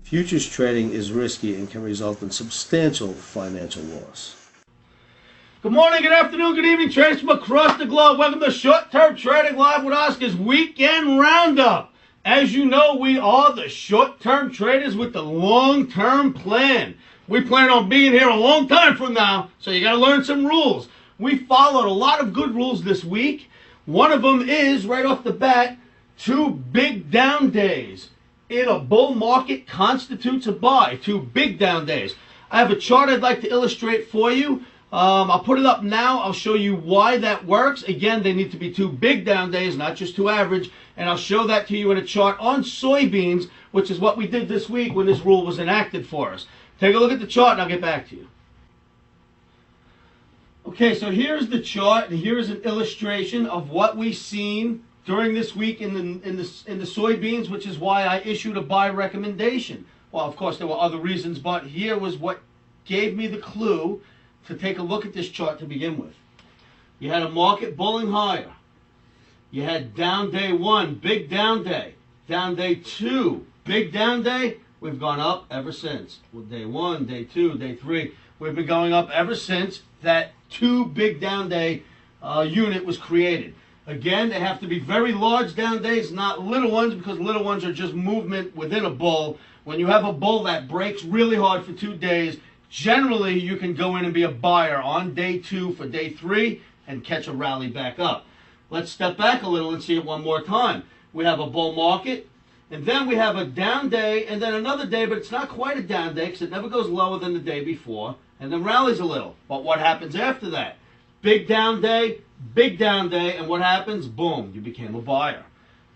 Futures trading is risky and can result in substantial financial loss. Good morning, good afternoon, good evening, traders from across the globe. Welcome to Short Term Trading Live with Oscar's Weekend Roundup. As you know, we are the short-term traders with the long-term plan. We plan on being here a long time from now, so you got to learn some rules. We followed a lot of good rules this week. One of them is, right off the bat, 2 big down days in a bull market constitutes a buy. 2 big down days. I have a chart I'd like to illustrate for you. I'll put it up now. I'll show you why that works. Again, they need to be 2 big down days, not just 2 average. And I'll show that to you in a chart on soybeans, which is what we did this week when this rule was enacted for us. Take a look at the chart and I'll get back to you. Okay, so here's the chart, and here's an illustration of what we've seen during this week in the soybeans, which is why I issued a buy recommendation. Well, of course, there were other reasons, but here was what gave me the clue to take a look at this chart to begin with. You had a market bulling higher. You had down day 1, big down day. Down day 2, big down day. We've gone up ever since. Well, day 1, day 2, day 3. We've been going up ever since that 2 big down day unit was created. Again, they have to be very large down days, not little ones, because little ones are just movement within a bull. When you have a bull that breaks really hard for 2 days, generally you can go in and be a buyer on day 2 for day 3 and catch a rally back up. Let's step back a little and see it one more time. We have a bull market, and then we have a down day, and then another day, but it's not quite a down day because it never goes lower than the day before, and then rallies a little. But what happens after that? Big down day, and what happens? Boom, you became a buyer.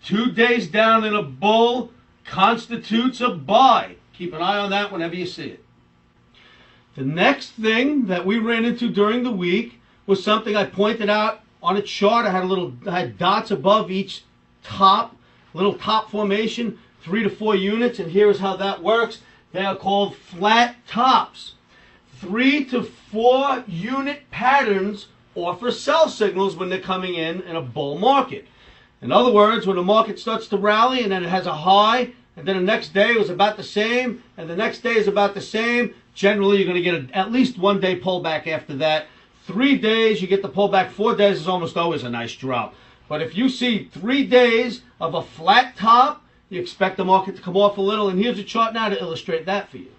2 days down in a bull constitutes a buy. Keep an eye on that whenever you see it. The next thing that we ran into during the week was something I pointed out on a chart. I had dots above each top, little top formation, 3 to 4 units, and here's how that works. They are called flat tops. 3 to 4 unit patterns offer sell signals when they're coming in a bull market. In other words, when the market starts to rally and then it has a high, and then the next day it was about the same, and the next day is about the same, generally you're going to get at least 1 day pullback after that. 3 days, you get the pullback. 4 days is almost always a nice drop. But if you see 3 days of a flat top, you expect the market to come off a little. And here's a chart now to illustrate that for you.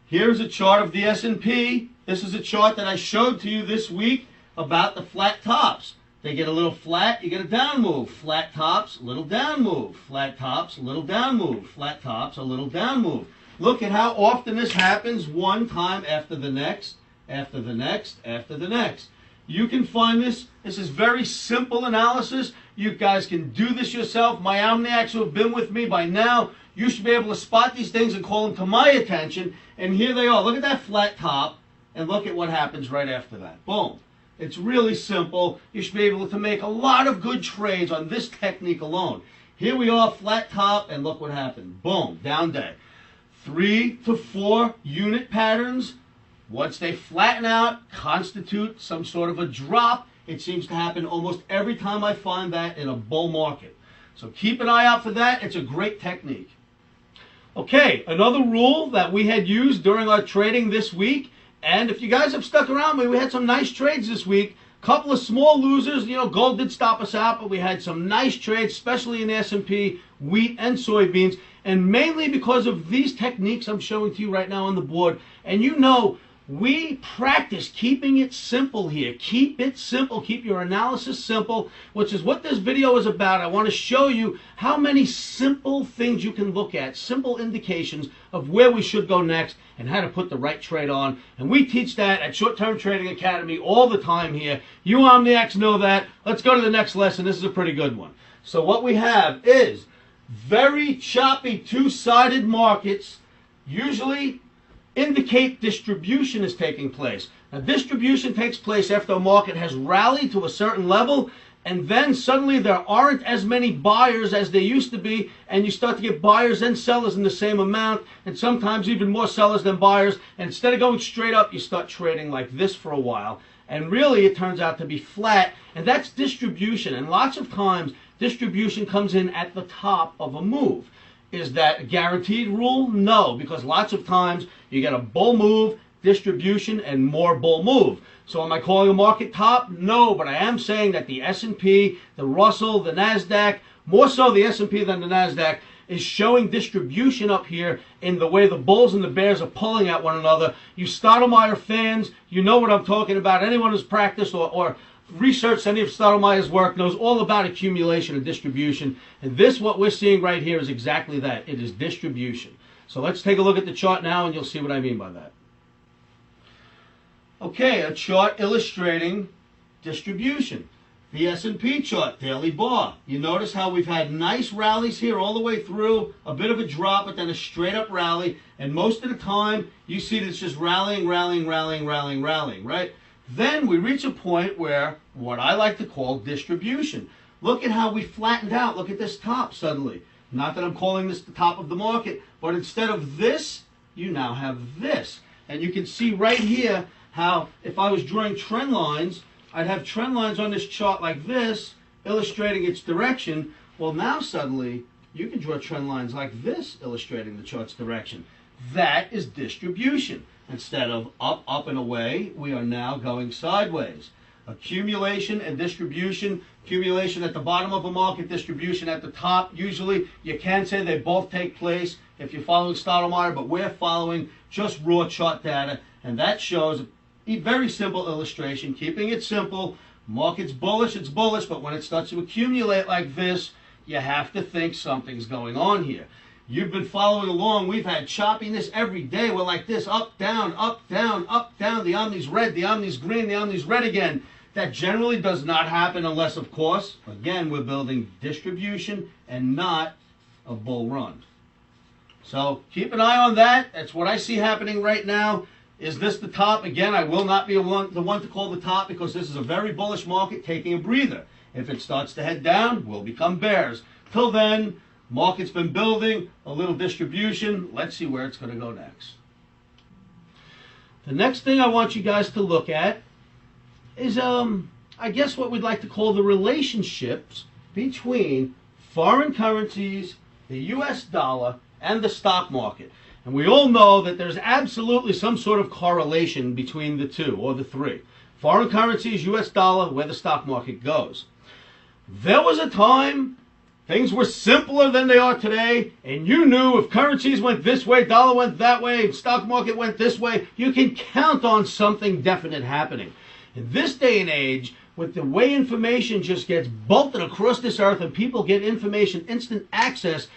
Here's a chart of the S&P. This is a chart that I showed to you this week about the flat tops. They get a little flat, you get a down move. Flat tops, little down move. Flat tops, little down move. Flat tops, a little down move. Look at how often this happens, one time after the next, after the next, after the next. You can find this. This is very simple analysis. You guys can do this yourself. My Omniacs who have been with me by now, you should be able to spot these things and call them to my attention. And here they are. Look at that flat top, and look at what happens right after that. Boom. It's really simple. You should be able to make a lot of good trades on this technique alone. Here we are, flat top, and look what happened. Boom, down day. 3 to 4 unit patterns. Once they flatten out, constitute some sort of a drop. It seems to happen almost every time I find that in a bull market. So keep an eye out for that. It's a great technique. Okay, another rule that we had used during our trading this week, and if you guys have stuck around me, we had some nice trades this week. Couple of small losers. You know, gold did stop us out, but we had some nice trades, especially in the S&P, wheat, and soybeans, and mainly because of these techniques I'm showing to you right now on the board. And you know, we practice keeping it simple here. Keep it simple. Keep your analysis simple, which is what this video is about. I want to show you how many simple things you can look at, simple indications of where we should go next and how to put the right trade on. And we teach that at Short Term Trading Academy all the time here. You Omniacs know that. Let's go to the next lesson. This is a pretty good one. So what we have is very choppy two-sided markets, usually indicate distribution is taking place. Now, distribution takes place after a market has rallied to a certain level, and then suddenly there aren't as many buyers as there used to be, and you start to get buyers and sellers in the same amount, and sometimes even more sellers than buyers, and instead of going straight up, you start trading like this for a while, and really it turns out to be flat, and that's distribution. And lots of times distribution comes in at the top of a move. Is that a guaranteed rule? No, because lots of times you get a bull move, distribution, and more bull move. So am I calling a market top? No, but I am saying that the S&P, the Russell, the NASDAQ, more so the S&P than the NASDAQ, is showing distribution up here in the way the bulls and the bears are pulling at one another. You Stottlemyre fans, you know what I'm talking about. Anyone who's practiced or researched any of Stottlemyre's work knows all about accumulation and distribution. And this, what we're seeing right here, is exactly that. It is distribution. So let's take a look at the chart now and you'll see what I mean by that. Okay, a chart illustrating distribution. The S&P chart, daily bar. You notice how we've had nice rallies here all the way through, a bit of a drop, but then a straight up rally. And most of the time, you see that it's just rallying, rallying, rallying, rallying, rallying, right? Then we reach a point where, what I like to call distribution. Look at how we flattened out. Look at this top suddenly. Not that I'm calling this the top of the market, but instead of this, you now have this. And you can see right here how if I was drawing trend lines, I'd have trend lines on this chart like this, illustrating its direction. Well, now suddenly, you can draw trend lines like this, illustrating the chart's direction. That is distribution. Instead of up, up, and away, we are now going sideways. Accumulation and distribution. Accumulation at the bottom of a market, distribution at the top. Usually, you can say they both take place if you're following Stottlemyre, but we're following just raw chart data, and that shows a very simple illustration, keeping it simple. Market's bullish, it's bullish, but when it starts to accumulate like this, you have to think something's going on here. You've been following along. We've had choppiness every day. We're like this, up, down, up, down, up, down. The Omni's red, the Omni's green, the Omni's red again. That generally does not happen unless, of course, again, we're building distribution and not a bull run. So keep an eye on that. That's what I see happening right now. Is this the top? Again, I will not be the one to call the top because this is a very bullish market taking a breather. If it starts to head down, we'll become bears. Till then, market's been building, a little distribution. Let's see where it's going to go next. The next thing I want you guys to look at is, I guess what we'd like to call the relationships between foreign currencies, the US dollar, and the stock market. And we all know that there's absolutely some sort of correlation between the two, or the three. Foreign currencies, US dollar, where the stock market goes. There was a time things were simpler than they are today, and you knew if currencies went this way, dollar went that way, stock market went this way, you can count on something definite happening. In this day and age, with the way information just gets bolted across this earth and people get information, instant access,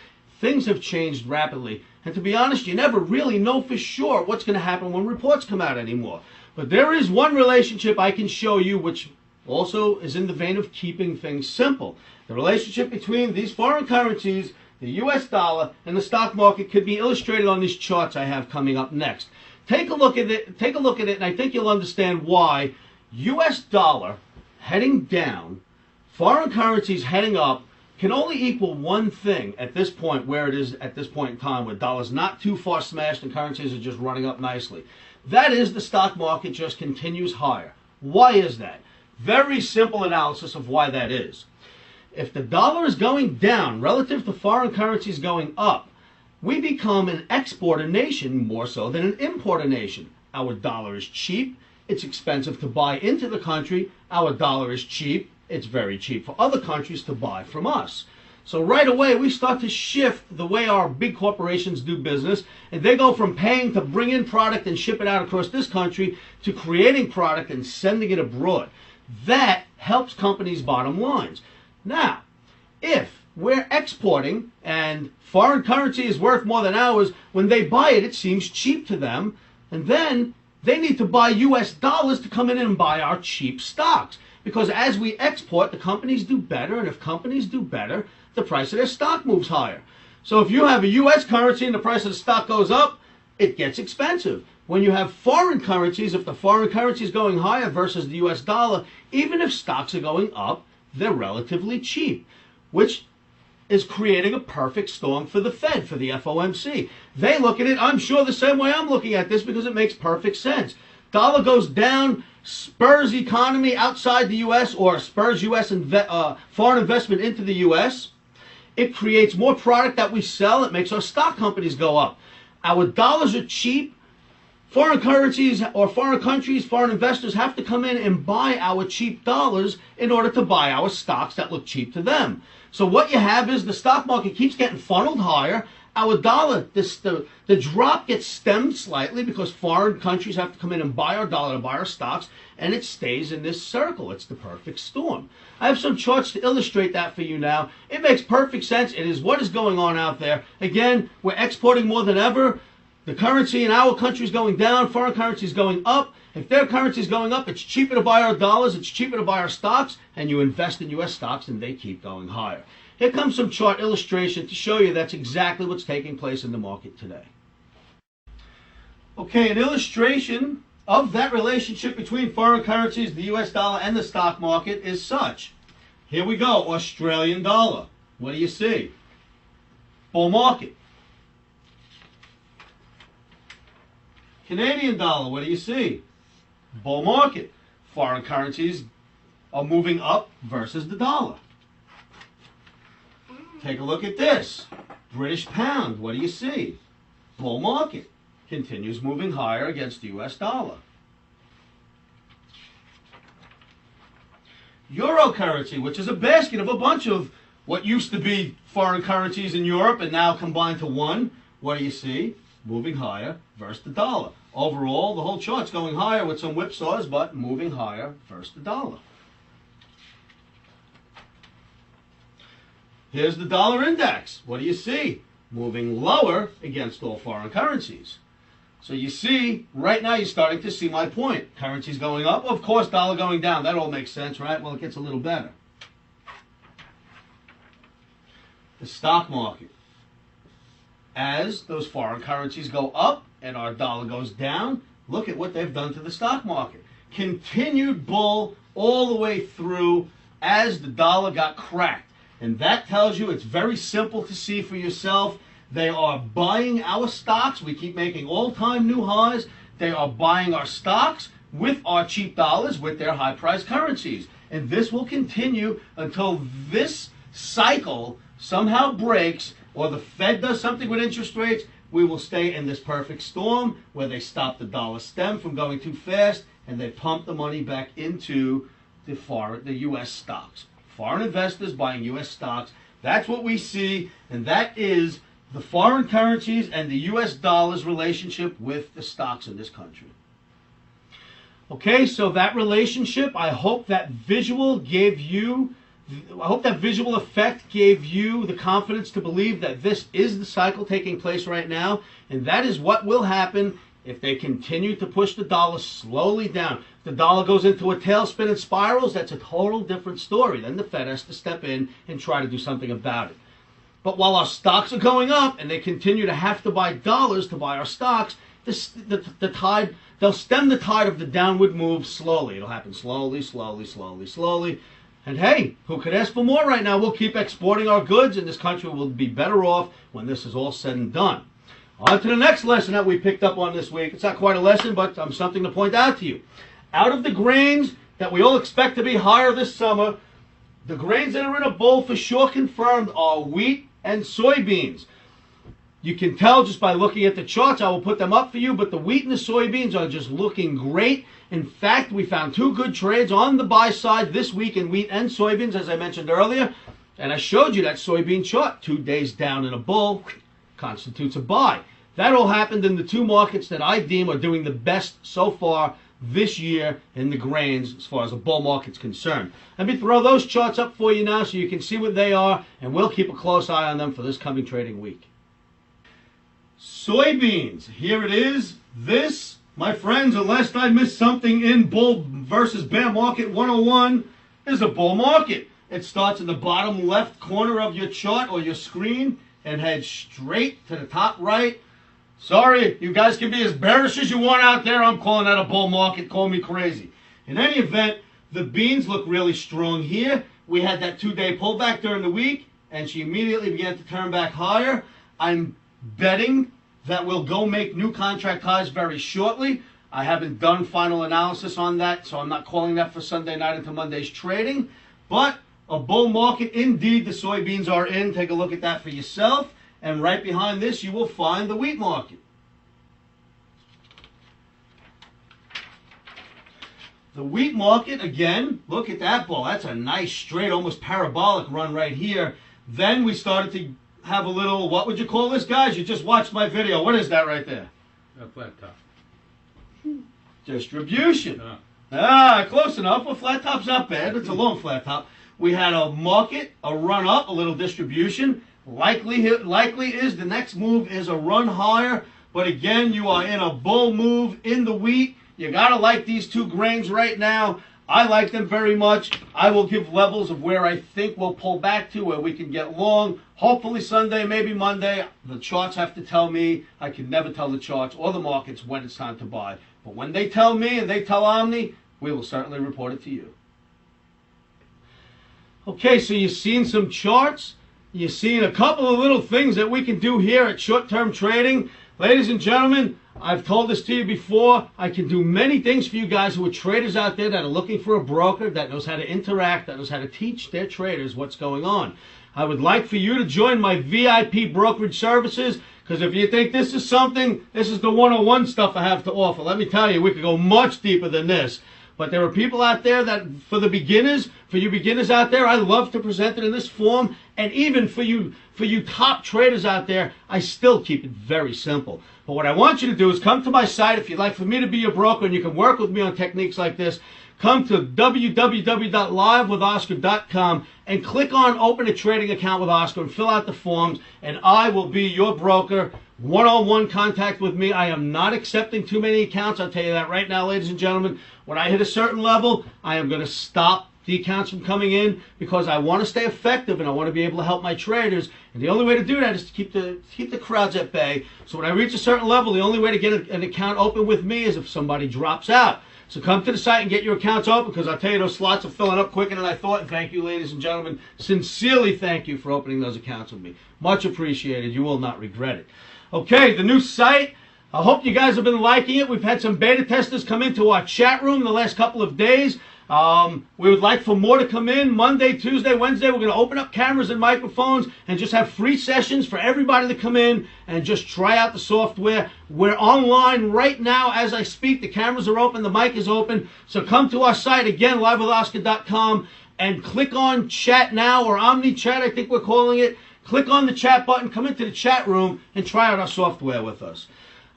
things have changed rapidly. And to be honest, you never really know for sure what's going to happen when reports come out anymore. But there is one relationship I can show you which also is in the vein of keeping things simple. The relationship between these foreign currencies, the US dollar, and the stock market could be illustrated on these charts I have coming up next. Take a look at it, and I think you'll understand why US dollar heading down, foreign currencies heading up, can only equal one thing at this point, where it is at this point in time, where dollar's not too far smashed and currencies are just running up nicely. That is, the stock market just continues higher. Why is that? Very simple analysis of why that is. If the dollar is going down relative to foreign currencies going up, we become an exporter nation more so than an importer nation. Our dollar is cheap. It's expensive to buy into the country. Our dollar is cheap. It's very cheap for other countries to buy from us. So right away, we start to shift the way our big corporations do business, and they go from paying to bring in product and ship it out across this country to creating product and sending it abroad. That helps companies' bottom lines. Now, if we're exporting and foreign currency is worth more than ours, when they buy it, it seems cheap to them, and then they need to buy US dollars to come in and buy our cheap stocks. Because as we export, the companies do better, and if companies do better, the price of their stock moves higher. So if you have a US currency and the price of the stock goes up, it gets expensive. When you have foreign currencies, if the foreign currency is going higher versus the US dollar, even if stocks are going up, they're relatively cheap, which is creating a perfect storm for the Fed, for the FOMC. They look at it, I'm sure, the same way I'm looking at this, because it makes perfect sense. Dollar goes down, spurs economy outside the U.S. or spurs U.S. Foreign investment into the U.S. It creates more product that we sell. It makes our stock companies go up. Our dollars are cheap. Foreign currencies or foreign countries, foreign investors have to come in and buy our cheap dollars in order to buy our stocks that look cheap to them. So what you have is the stock market keeps getting funneled higher. Our dollar, the drop gets stemmed slightly because foreign countries have to come in and buy our dollar to buy our stocks, and it stays in this circle. It's the perfect storm. I have some charts to illustrate that for you now. It makes perfect sense. It is what is going on out there. Again, we're exporting more than ever. The currency in our country is going down. Foreign currency is going up. If their currency is going up, it's cheaper to buy our dollars. It's cheaper to buy our stocks. And you invest in U.S. stocks, and they keep going higher. Here comes some chart illustration to show you that's exactly what's taking place in the market today. Okay, an illustration of that relationship between foreign currencies, the U.S. dollar, and the stock market is such. Here we go. Australian dollar. What do you see? Bull market. Canadian dollar, what do you see? Bull market. Foreign currencies are moving up versus the dollar. Take a look at this. British pound, what do you see? Bull market. Continues moving higher against the US dollar. Euro currency, which is a basket of a bunch of what used to be foreign currencies in Europe and now combined to one. What do you see? Moving higher versus the dollar. Overall, the whole chart's going higher with some whipsaws, but moving higher versus the dollar. Here's the dollar index. What do you see? Moving lower against all foreign currencies. So you see, right now you're starting to see my point. Currency's going up, of course, dollar going down. That all makes sense, right? Well, it gets a little better. The stock market. As those foreign currencies go up and our dollar goes down, look at what they've done to the stock market. Continued bull all the way through as the dollar got cracked. And that tells you it's very simple to see for yourself. They are buying our stocks. We keep making all-time new highs. They are buying our stocks with our cheap dollars, with their high-priced currencies. And this will continue until this cycle somehow breaks or the Fed does something with interest rates. We will stay in this perfect storm where they stop the dollar stem from going too fast and they pump the money back into the U.S. stocks. Foreign investors buying U.S. stocks. That's what we see, and that is the foreign currencies and the U.S. dollar's relationship with the stocks in this country. Okay, so that relationship, I hope that visual effect gave you the confidence to believe that this is the cycle taking place right now, and that is what will happen if they continue to push the dollar slowly down. If the dollar goes into a tailspin and spirals, that's a total different story. Then the Fed has to step in and try to do something about it. But while our stocks are going up and they continue to have to buy dollars to buy our stocks, the tide, they'll stem the tide of the downward move slowly. It'll happen slowly, slowly, slowly, slowly. And hey, who could ask for more right now? We'll keep exporting our goods and this country will be better off when this is all said and done. On to the next lesson that we picked up on this week. It's not quite a lesson, but something to point out to you. Out of the grains that we all expect to be higher this summer, the grains that are in a bowl for sure confirmed are wheat and soybeans. You can tell just by looking at the charts. I will put them up for you, but the wheat and the soybeans are just looking great. In fact, we found two good trades on the buy side this week in wheat and soybeans, as I mentioned earlier. And I showed you that soybean chart. 2 days down in a bull constitutes a buy. That all happened in the two markets that I deem are doing the best so far this year in the grains as far as the bull market's concerned. Let me throw those charts up for you now so you can see what they are, and we'll keep a close eye on them for this coming trading week. Soybeans, here it is. This, my friends, unless I missed something in bull versus bear market 101, is a bull market. It starts in the bottom left corner of your chart or your screen and heads straight to the top right. Sorry, you guys can be as bearish as you want out there. I'm calling that a bull market. Call me crazy. In any event, the beans look really strong here. We had that 2-day pullback during the week, and she immediately began to turn back higher. I'm betting that we'll go make new contract highs very shortly. I haven't done final analysis on that, so I'm not calling that for Sunday night into Monday's trading. But a bull market. Indeed, the soybeans are in. Take a look at that for yourself. And right behind this, you will find the wheat market. The wheat market, again, look at that ball. That's a nice, straight, almost parabolic run right here. Then we started to have a little, what would you call this, guys? You just watched my video. What is that right there? A flat top. Distribution. Close enough. Well, flat top's not bad. It's a long flat top. We had a market, a run up, a little distribution. Likely is the next move is a run higher. But again, you are in a bull move in the wheat. You got to like these two grains right now. I like them very much. I will give levels of where I think we'll pull back to, where we can get long. Hopefully Sunday, maybe Monday. The charts have to tell me. I can never tell the charts or the markets when it's time to buy. But when they tell me and they tell Omni, we will certainly report it to you. Okay, so you've seen some charts. You've seen a couple of little things that we can do here at Short-Term Trading. Ladies and gentlemen, I've told this to you before. I can do many things for you guys who are traders out there that are looking for a broker that knows how to interact, that knows how to teach their traders what's going on. I would like for you to join my VIP brokerage services, because if you think this is something, this is the 101 stuff I have to offer. Let me tell you, we could go much deeper than this. But there are people out there that, for the beginners, for you beginners out there, I love to present it in this form. And even for you top traders out there, I still keep it very simple. But what I want you to do is come to my site. If you'd like for me to be your broker and you can work with me on techniques like this, come to www.livewithoscar.com and click on Open a Trading Account with Oscar and fill out the forms, and I will be your broker. One-on-one contact with me. I am not accepting too many accounts. I'll tell you that right now, ladies and gentlemen. When I hit a certain level, I am going to stop the accounts from coming in, because I want to stay effective and I want to be able to help my traders. And the only way to do that is to keep the crowds at bay. So when I reach a certain level, the only way to get an account open with me is if somebody drops out. So come to the site and get your accounts open, because I'll tell you, those slots are filling up quicker than I thought. And thank you, ladies and gentlemen. Sincerely thank you for opening those accounts with me. Much appreciated. You will not regret it. Okay, the new site. I hope you guys have been liking it. We've had some beta testers come into our chat room the last couple of days. We would like for more to come in. Monday, Tuesday, Wednesday, we're going to open up cameras and microphones and just have free sessions for everybody to come in and just try out the software. We're online right now as I speak. The cameras are open, the mic is open. So come to our site, again, livewithoscar.com, and click on Chat Now, or Omni Chat, I think we're calling it. Click on the chat button, come into the chat room, and try out our software with us.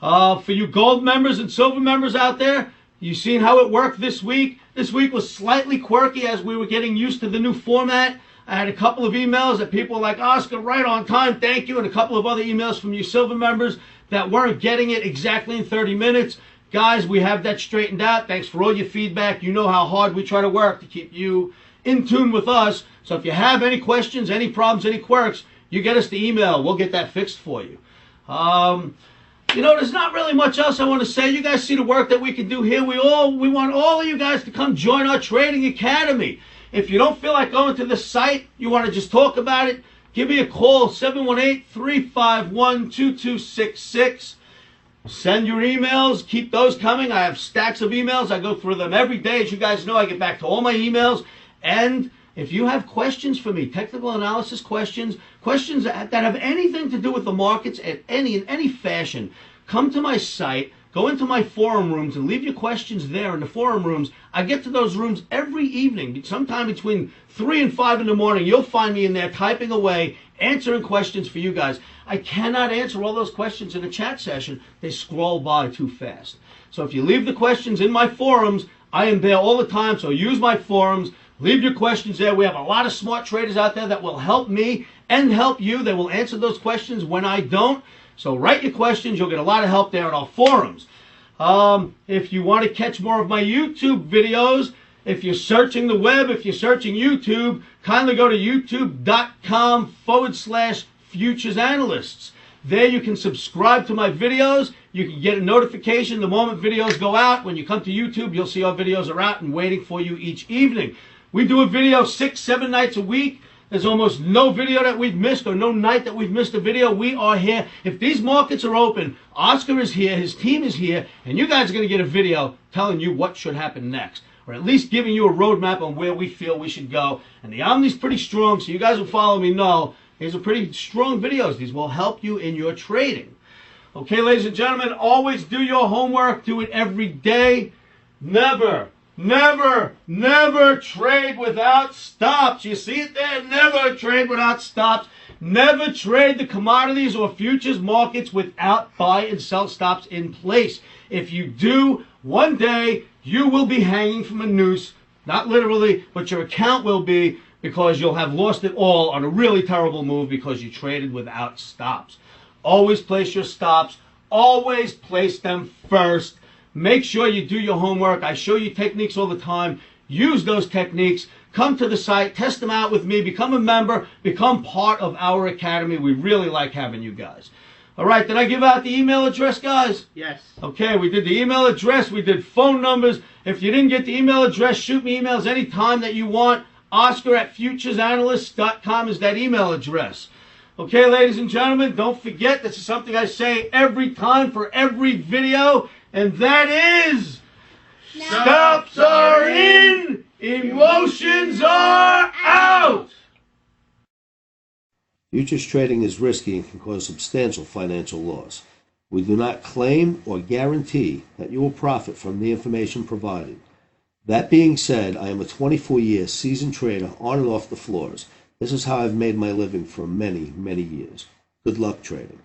For you gold members and silver members out there, you've seen how it worked this week. This week was slightly quirky as we were getting used to the new format. I had a couple of emails that people were like, Oscar, right on time, thank you, and a couple of other emails from you silver members that weren't getting it exactly in 30 minutes. Guys, we have that straightened out. Thanks for all your feedback. You know how hard we try to work to keep you in tune with us. So if you have any questions, any problems, any quirks, you get us the email. We'll get that fixed for you. You know, there's not really much else I want to say. You guys see the work that we can do here. We want all of you guys to come join our Trading Academy. If you don't feel like going to the site, you want to just talk about it, give me a call, 718-351-2266. Send your emails. Keep those coming. I have stacks of emails. I go through them every day. As you guys know, I get back to all my emails. And if you have questions for me, technical analysis questions, questions that have anything to do with the markets in any fashion, come to my site, go into my forum rooms and leave your questions there in the forum rooms. I get to those rooms every evening, sometime between 3 and 5 in the morning. You'll find me in there typing away, answering questions for you guys. I cannot answer all those questions in a chat session. They scroll by too fast. So if you leave the questions in my forums, I am there all the time, so use my forums. Leave your questions there. We have a lot of smart traders out there that will help me and help you. They will answer those questions when I don't. So write your questions. You'll get a lot of help there in our forums. If you want to catch more of my YouTube videos, if you're searching the web, if you're searching YouTube, kindly go to youtube.com/futures analysts. There you can subscribe to my videos. You can get a notification the moment videos go out. When you come to YouTube, you'll see our videos are out and waiting for you each evening. We do a video 6-7 nights a week. There's almost no video that we've missed, or no night that we've missed a video. We are here. If these markets are open, Oscar is here, his team is here, and you guys are going to get a video telling you what should happen next. or at least giving you a roadmap on where we feel we should go. And the Omni's pretty strong, so you guys who follow me know these are pretty strong videos. These will help you in your trading. Okay, ladies and gentlemen, always do your homework. Do it every day. Never, never, never trade without stops. You see it there? Never trade without stops. Never trade the commodities or futures markets without buy and sell stops in place. If you do, one day you will be hanging from a noose. Not literally, but your account will be, because you'll have lost it all on a really terrible move because you traded without stops. Always place your stops. Always place them first. Make sure you do your homework. I show you techniques all the time. Use those techniques. Come to the site. Test them out with me. Become a member. Become part of our academy. We really like having you guys. All right, did I give out the email address, guys? Yes. Okay, we did the email address. We did phone numbers. If you didn't get the email address, shoot me emails anytime that you want. Oscar@futuresanalyst.com is that email address. Okay, ladies and gentlemen, don't forget, this is something I say every time for every video, and that is, stops are in, emotions are out. Futures trading is risky and can cause substantial financial loss. We do not claim or guarantee that you will profit from the information provided. That being said, I am a 24-year seasoned trader on and off the floors. This is how I've made my living for many, many years. Good luck trading.